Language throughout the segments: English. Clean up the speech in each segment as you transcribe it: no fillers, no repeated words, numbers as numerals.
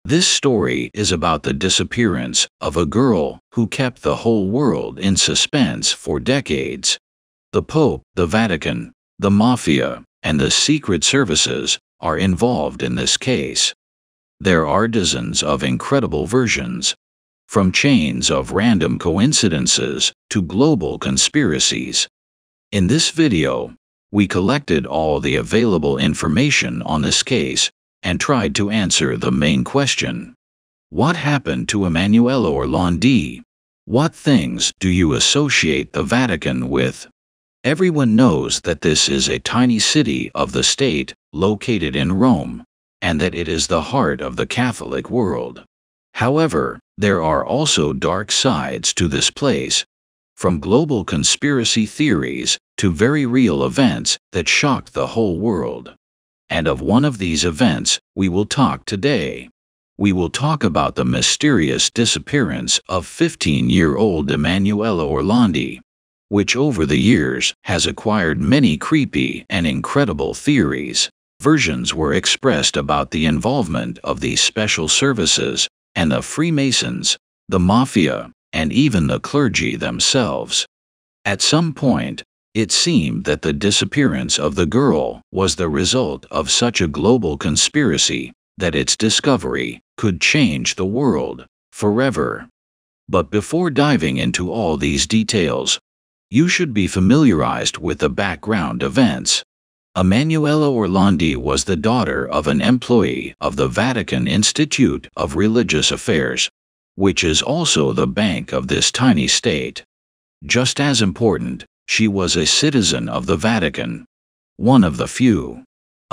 This story is about the disappearance of a girl who kept the whole world in suspense for decades. The Pope, the Vatican, the mafia, and the secret services are involved in this case. There are dozens of incredible versions, from chains of random coincidences to global conspiracies. In this video, we collected all the available information on this case and tried to answer the main question. What happened to Emanuela Orlandi? What things do you associate the Vatican with? Everyone knows that this is a tiny city of the state located in Rome, and that it is the heart of the Catholic world. However, there are also dark sides to this place, from global conspiracy theories to very real events that shocked the whole world. And of one of these events, we will talk today. We will talk about the mysterious disappearance of 15-year-old Emanuela Orlandi, which over the years has acquired many creepy and incredible theories. Versions were expressed about the involvement of these special services and the Freemasons, the mafia, and even the clergy themselves. At some point, it seemed that the disappearance of the girl was the result of such a global conspiracy that its discovery could change the world forever. But before diving into all these details, you should be familiarized with the background events. Emanuela Orlandi was the daughter of an employee of the Vatican Institute of Religious Affairs, which is also the bank of this tiny state. Just as important, she was a citizen of the Vatican, one of the few.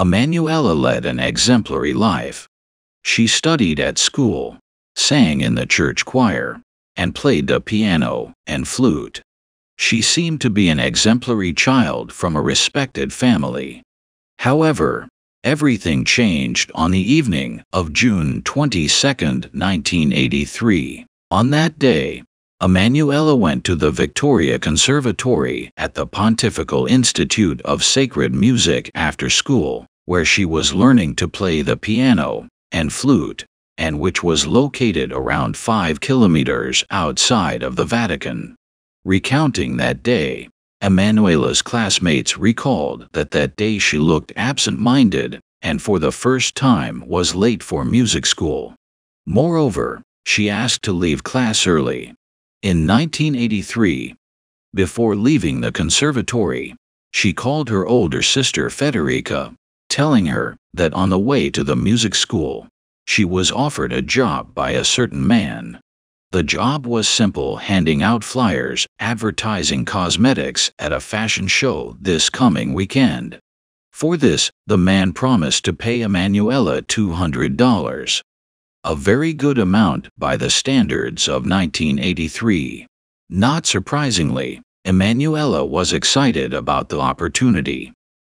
Emanuela led an exemplary life. She studied at school, sang in the church choir, and played the piano and flute. She seemed to be an exemplary child from a respected family. However, everything changed on the evening of June 22, 1983. On that day, Emanuela went to the Victoria Conservatory at the Pontifical Institute of Sacred Music after school, where she was learning to play the piano and flute, and which was located around 5 kilometers outside of the Vatican. Recounting that day, Emanuela's classmates recalled that day she looked absent-minded and for the first time was late for music school. Moreover, she asked to leave class early. In 1983, before leaving the conservatory, she called her older sister Federica, telling her that on the way to the music school, she was offered a job by a certain man. The job was simple, handing out flyers advertising cosmetics at a fashion show this coming weekend. For this, the man promised to pay Emanuela $200. A very good amount by the standards of 1983. Not surprisingly, Emanuela was excited about the opportunity.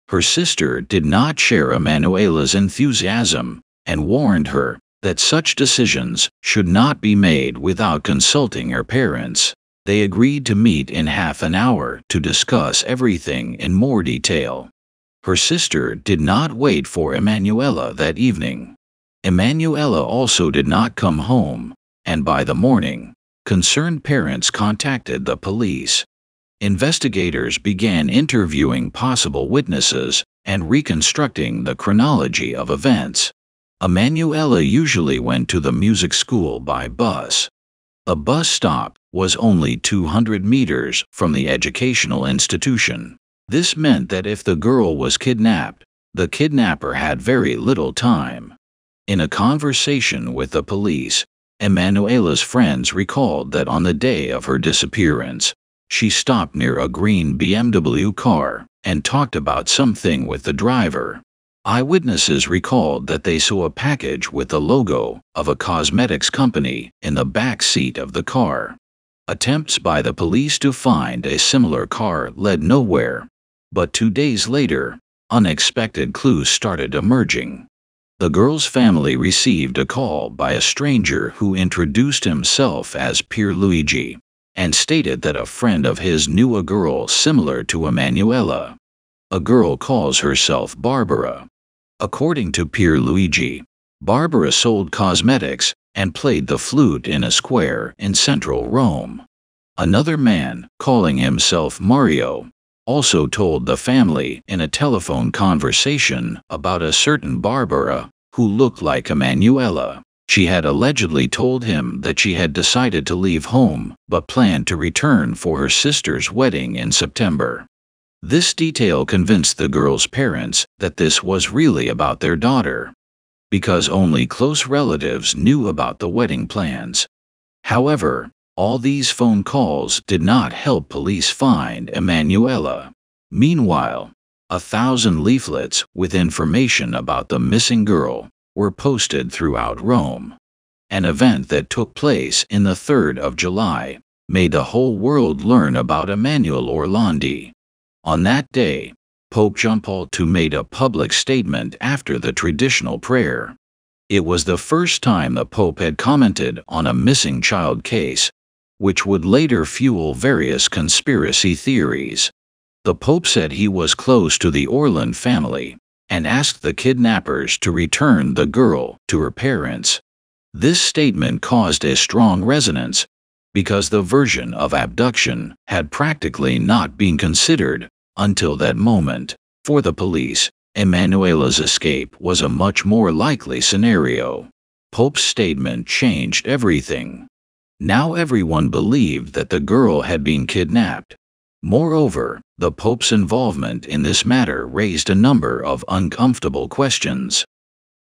Her sister did not share Emanuela's enthusiasm and warned her that such decisions should not be made without consulting her parents. They agreed to meet in half an hour to discuss everything in more detail. Her sister did not wait for Emanuela that evening. Emanuela also did not come home, and by the morning, concerned parents contacted the police. Investigators began interviewing possible witnesses and reconstructing the chronology of events. Emanuela usually went to the music school by bus. A bus stop was only 200 meters from the educational institution. This meant that if the girl was kidnapped, the kidnapper had very little time. In a conversation with the police, Emanuela's friends recalled that on the day of her disappearance, she stopped near a green BMW car and talked about something with the driver. Eyewitnesses recalled that they saw a package with the logo of a cosmetics company in the back seat of the car. Attempts by the police to find a similar car led nowhere, but 2 days later, unexpected clues started emerging. The girl's family received a call by a stranger who introduced himself as Pierluigi and stated that a friend of his knew a girl similar to Emanuela. A girl calls herself Barbara. According to Pierluigi, Barbara sold cosmetics and played the flute in a square in central Rome. Another man, calling himself Mario, also told the family in a telephone conversation about a certain Barbara who looked like Emanuela. She had allegedly told him that she had decided to leave home but planned to return for her sister's wedding in September. This detail convinced the girl's parents that this was really about their daughter, because only close relatives knew about the wedding plans. However, all these phone calls did not help police find Emanuela. Meanwhile, 1,000 leaflets with information about the missing girl were posted throughout Rome. An event that took place in the 3rd of July made the whole world learn about Emmanuel Orlandi. On that day, Pope John Paul II made a public statement after the traditional prayer. It was the first time the Pope had commented on a missing child case, which would later fuel various conspiracy theories. The Pope said he was close to the Orlandi family and asked the kidnappers to return the girl to her parents. This statement caused a strong resonance because the version of abduction had practically not been considered until that moment. For the police, Emanuela's escape was a much more likely scenario. Pope's statement changed everything. Now everyone believed that the girl had been kidnapped. Moreover, the Pope's involvement in this matter raised a number of uncomfortable questions.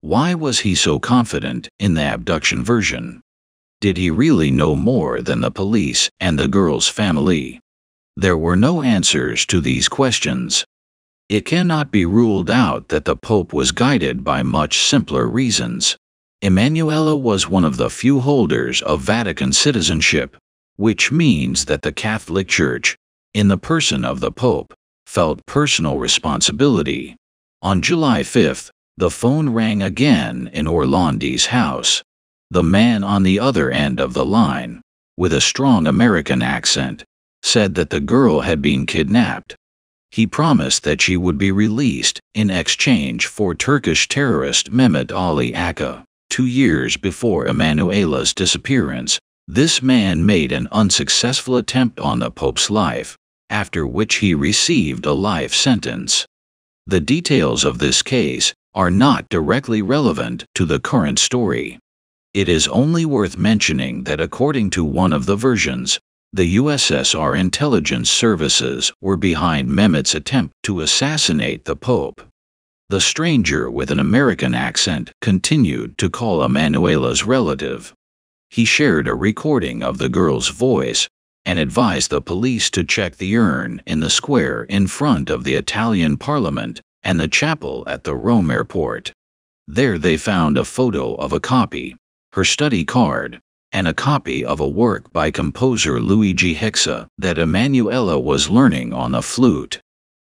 Why was he so confident in the abduction version? Did he really know more than the police and the girl's family? There were no answers to these questions. It cannot be ruled out that the Pope was guided by much simpler reasons. Emanuela was one of the few holders of Vatican citizenship, which means that the Catholic Church, in the person of the Pope, felt personal responsibility. On July 5th, the phone rang again in Orlandi's house. The man on the other end of the line, with a strong American accent, said that the girl had been kidnapped. He promised that she would be released in exchange for Turkish terrorist Mehmet Ali Aka. 2 years before Emanuela's disappearance, this man made an unsuccessful attempt on the Pope's life, after which he received a life sentence. The details of this case are not directly relevant to the current story. It is only worth mentioning that according to one of the versions, the USSR intelligence services were behind Mehmet's attempt to assassinate the Pope. The stranger with an American accent continued to call Emanuela's relative. He shared a recording of the girl's voice and advised the police to check the urn in the square in front of the Italian Parliament and the chapel at the Rome airport. There they found a photo of a copy, her study card, and a copy of a work by composer Luigi Hixa that Emanuela was learning on the flute.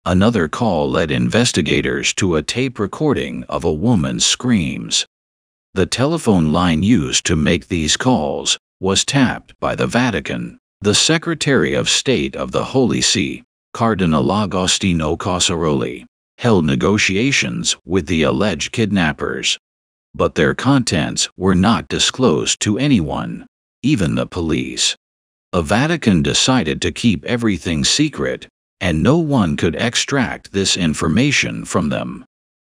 Another call led investigators to a tape recording of a woman's screams. The telephone line used to make these calls was tapped by the Vatican. The Secretary of State of the Holy See, Cardinal Agostino Casaroli, held negotiations with the alleged kidnappers, but their contents were not disclosed to anyone, even the police. The Vatican decided to keep everything secret, and no one could extract this information from them.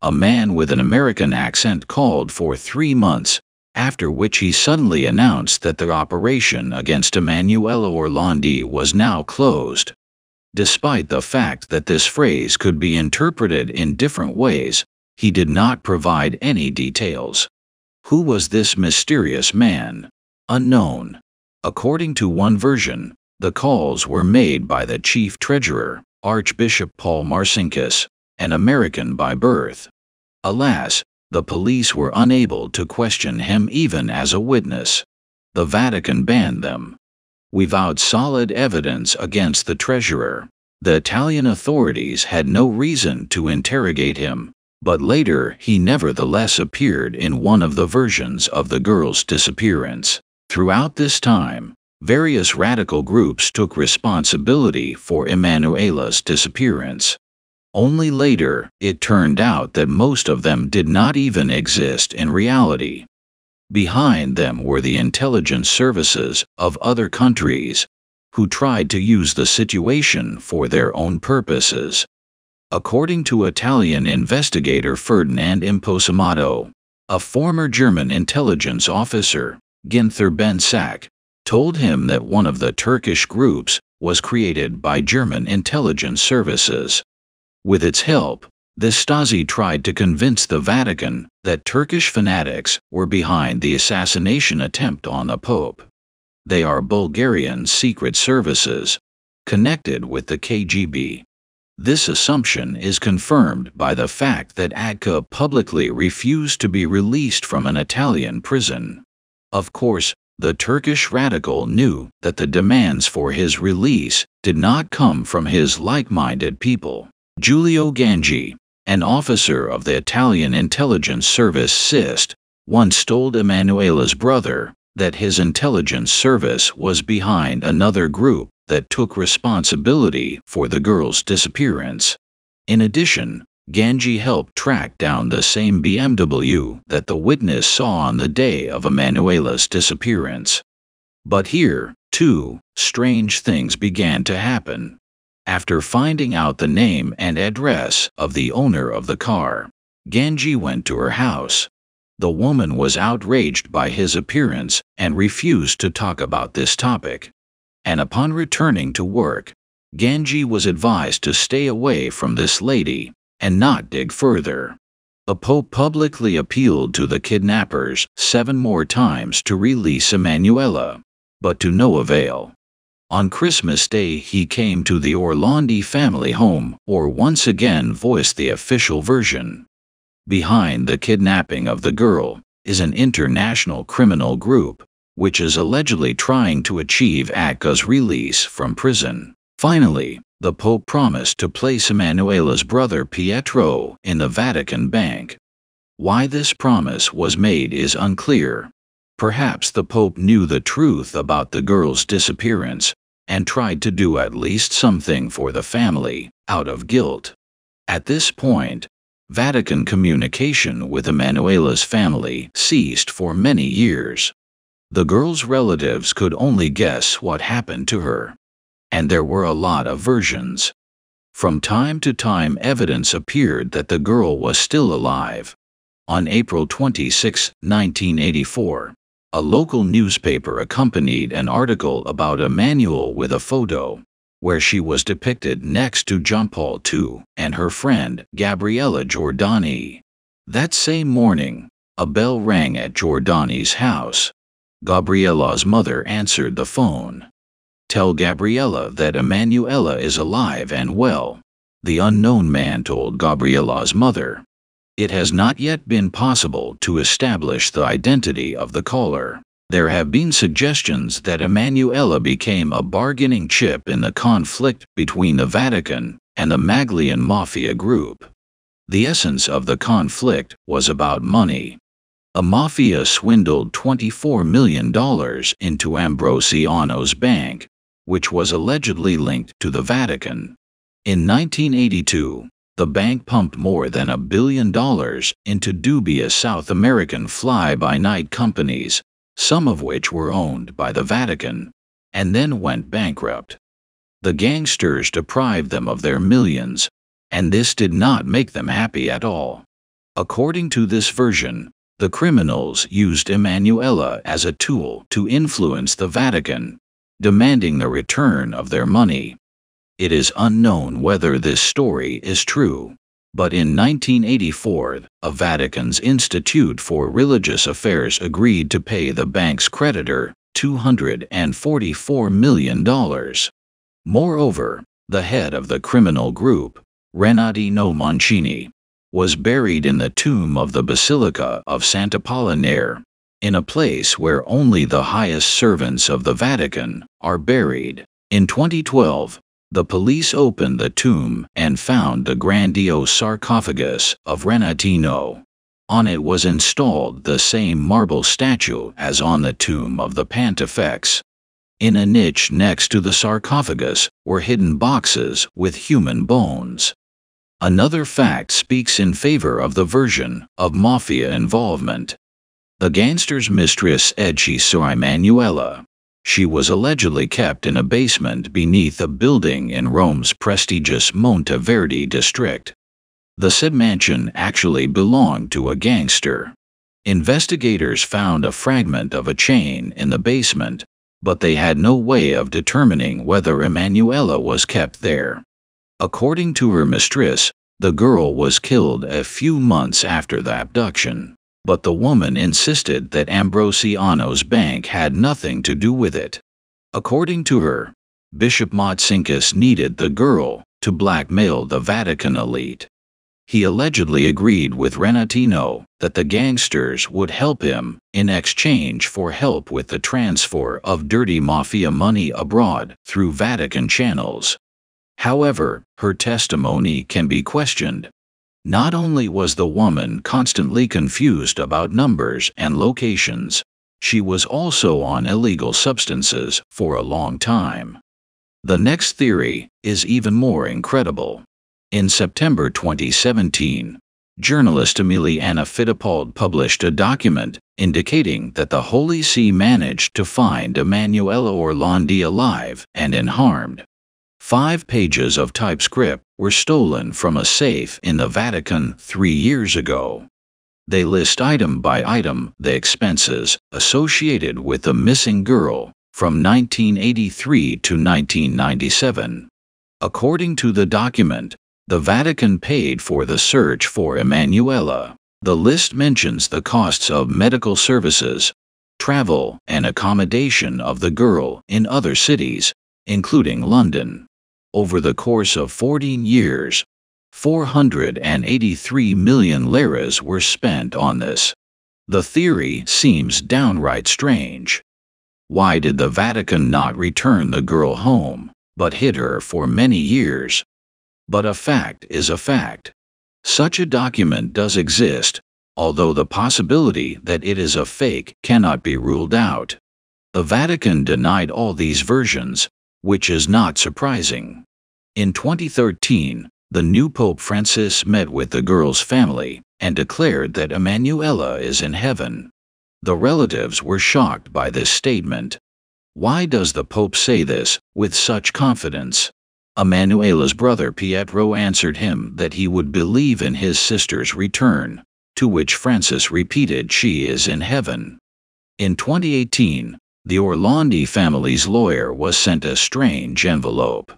A man with an American accent called for 3 months, after which he suddenly announced that the operation against Emanuela Orlandi was now closed. Despite the fact that this phrase could be interpreted in different ways, he did not provide any details. Who was this mysterious man? Unknown. According to one version, the calls were made by the chief treasurer, Archbishop Paul Marcinkus, an American by birth. Alas, the police were unable to question him even as a witness. The Vatican banned them. Without solid evidence against the treasurer, the Italian authorities had no reason to interrogate him, but later he nevertheless appeared in one of the versions of the girl's disappearance. Throughout this time, various radical groups took responsibility for Emanuela's disappearance. Only later, it turned out that most of them did not even exist in reality. Behind them were the intelligence services of other countries, who tried to use the situation for their own purposes. According to Italian investigator Ferdinand Imposamato, a former German intelligence officer, Günther Bensack, told him that one of the Turkish groups was created by German intelligence services. With its help, the Stasi tried to convince the Vatican that Turkish fanatics were behind the assassination attempt on the Pope. They are Bulgarian secret services, connected with the KGB. This assumption is confirmed by the fact that Agca publicly refused to be released from an Italian prison. Of course, the Turkish radical knew that the demands for his release did not come from his like-minded people. Giulio Gangi, an officer of the Italian intelligence service SIST, once told Emanuela's brother that his intelligence service was behind another group that took responsibility for the girl's disappearance. In addition, Gangi helped track down the same BMW that the witness saw on the day of Emanuela's disappearance. But here, too, strange things began to happen. After finding out the name and address of the owner of the car, Gangi went to her house. The woman was outraged by his appearance and refused to talk about this topic. And upon returning to work, Gangi was advised to stay away from this lady and not dig further. The Pope publicly appealed to the kidnappers 7 more times to release Emanuela, but to no avail. On Christmas Day he came to the Orlandi family home, or once again voiced the official version. Behind the kidnapping of the girl is an international criminal group, which is allegedly trying to achieve Agca's release from prison. Finally, the Pope promised to place Emanuela's brother Pietro in the Vatican bank. Why this promise was made is unclear. Perhaps the Pope knew the truth about the girl's disappearance and tried to do at least something for the family, out of guilt. At this point, Vatican communication with Emanuela's family ceased for many years. The girl's relatives could only guess what happened to her. And there were a lot of versions. From time to time evidence appeared that the girl was still alive. On April 26, 1984, a local newspaper accompanied an article about Emmanuel with a photo, where she was depicted next to John Paul II and her friend Gabriella Giordani. That same morning, a bell rang at Giordani's house. Gabriella's mother answered the phone. "Tell Gabriella that Emanuela is alive and well," the unknown man told Gabriella's mother. It has not yet been possible to establish the identity of the caller. There have been suggestions that Emanuela became a bargaining chip in the conflict between the Vatican and the Maglian mafia group. The essence of the conflict was about money. A mafia swindled $24 million into Ambrosiano's bank, which was allegedly linked to the Vatican. In 1982, the bank pumped more than $1 billion into dubious South American fly-by-night companies, some of which were owned by the Vatican, and then went bankrupt. The gangsters deprived them of their millions, and this did not make them happy at all. According to this version, the criminals used Emanuela as a tool to influence the Vatican, demanding the return of their money. It is unknown whether this story is true, but in 1984, a Vatican's Institute for Religious Affairs agreed to pay the bank's creditor $244 million. Moreover, the head of the criminal group, Renatino Mancini, was buried in the tomb of the Basilica of Sant'Apollinare, in a place where only the highest servants of the Vatican are buried. In 2012, the police opened the tomb and found the grandiose sarcophagus of Renatino. On it was installed the same marble statue as on the tomb of the Pontifex. In a niche next to the sarcophagus were hidden boxes with human bones. Another fact speaks in favor of the version of mafia involvement. The gangster's mistress said she saw Emanuela. She was allegedly kept in a basement beneath a building in Rome's prestigious Monteverdi district. The said mansion actually belonged to a gangster. Investigators found a fragment of a chain in the basement, but they had no way of determining whether Emanuela was kept there. According to her mistress, the girl was killed a few months after the abduction, but the woman insisted that Ambrosiano's bank had nothing to do with it. According to her, Bishop Motsinkus needed the girl to blackmail the Vatican elite. He allegedly agreed with Renatino that the gangsters would help him in exchange for help with the transfer of dirty mafia money abroad through Vatican channels. However, her testimony can be questioned. Not only was the woman constantly confused about numbers and locations, she was also on illegal substances for a long time. The next theory is even more incredible. In September 2017, journalist Emiliana Fittipaldi published a document indicating that the Holy See managed to find Emanuela Orlandi alive and unharmed. 5 pages of typescript were stolen from a safe in the Vatican 3 years ago. They list item by item the expenses associated with the missing girl from 1983 to 1997. According to the document, the Vatican paid for the search for Emanuela. The list mentions the costs of medical services, travel, and accommodation of the girl in other cities, including London. Over the course of 14 years, 483 million liras were spent on this. The theory seems downright strange. Why did the Vatican not return the girl home, but hid her for many years? But a fact is a fact. Such a document does exist, although the possibility that it is a fake cannot be ruled out. The Vatican denied all these versions, which is not surprising. In 2013, the new Pope Francis met with the girl's family and declared that Emanuela is in heaven. The relatives were shocked by this statement. Why does the Pope say this with such confidence? Emanuela's brother Pietro answered him that he would believe in his sister's return, to which Francis repeated she is in heaven. In 2018, the Orlandi family's lawyer was sent a strange envelope.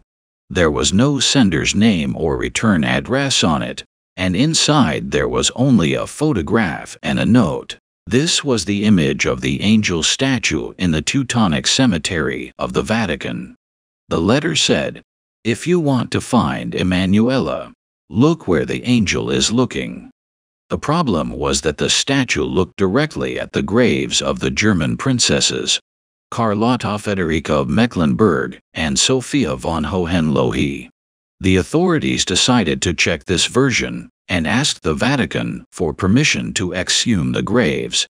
There was no sender's name or return address on it, and inside there was only a photograph and a note. This was the image of the angel statue in the Teutonic Cemetery of the Vatican. The letter said, "If you want to find Emanuela, look where the angel is looking." The problem was that the statue looked directly at the graves of the German princesses, Carlotta Federica of Mecklenburg and Sophia von Hohenlohe. The authorities decided to check this version and asked the Vatican for permission to exhume the graves.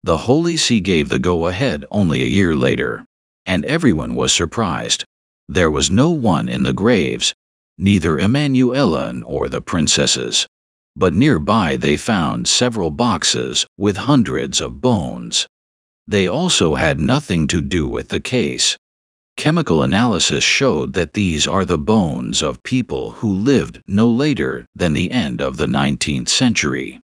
The Holy See gave the go-ahead only a year later, and everyone was surprised. There was no one in the graves, neither Emanuela nor the princesses. But nearby they found several boxes with hundreds of bones. They also had nothing to do with the case. Chemical analysis showed that these are the bones of people who lived no later than the end of the 19th century.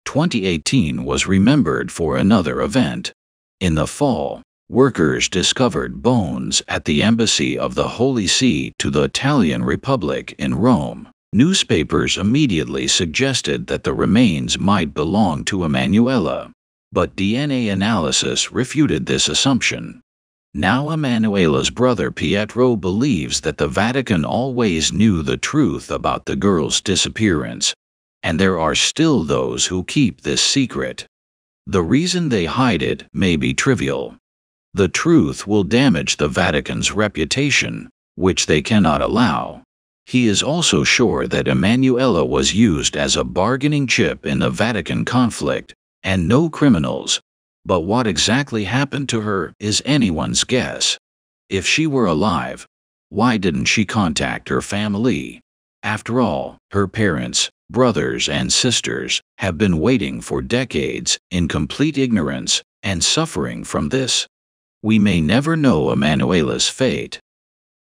2018 was remembered for another event. In the fall, workers discovered bones at the embassy of the Holy See to the Italian Republic in Rome. Newspapers immediately suggested that the remains might belong to Emanuela, but DNA analysis refuted this assumption. Now Emanuela's brother Pietro believes that the Vatican always knew the truth about the girl's disappearance, and there are still those who keep this secret. The reason they hide it may be trivial. The truth will damage the Vatican's reputation, which they cannot allow. He is also sure that Emanuela was used as a bargaining chip in the Vatican conflict, and no criminals. But what exactly happened to her is anyone's guess. If she were alive, why didn't she contact her family? After all, her parents, brothers, and sisters have been waiting for decades in complete ignorance and suffering from this. We may never know Emanuela's fate.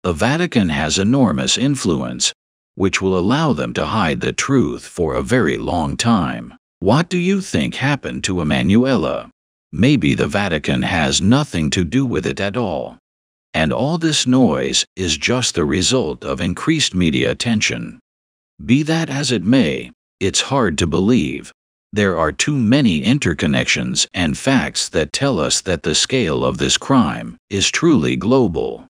The Vatican has enormous influence, which will allow them to hide the truth for a very long time. What do you think happened to Emanuela? Maybe the Vatican has nothing to do with it at all. And all this noise is just the result of increased media attention. Be that as it may, it's hard to believe. There are too many interconnections and facts that tell us that the scale of this crime is truly global.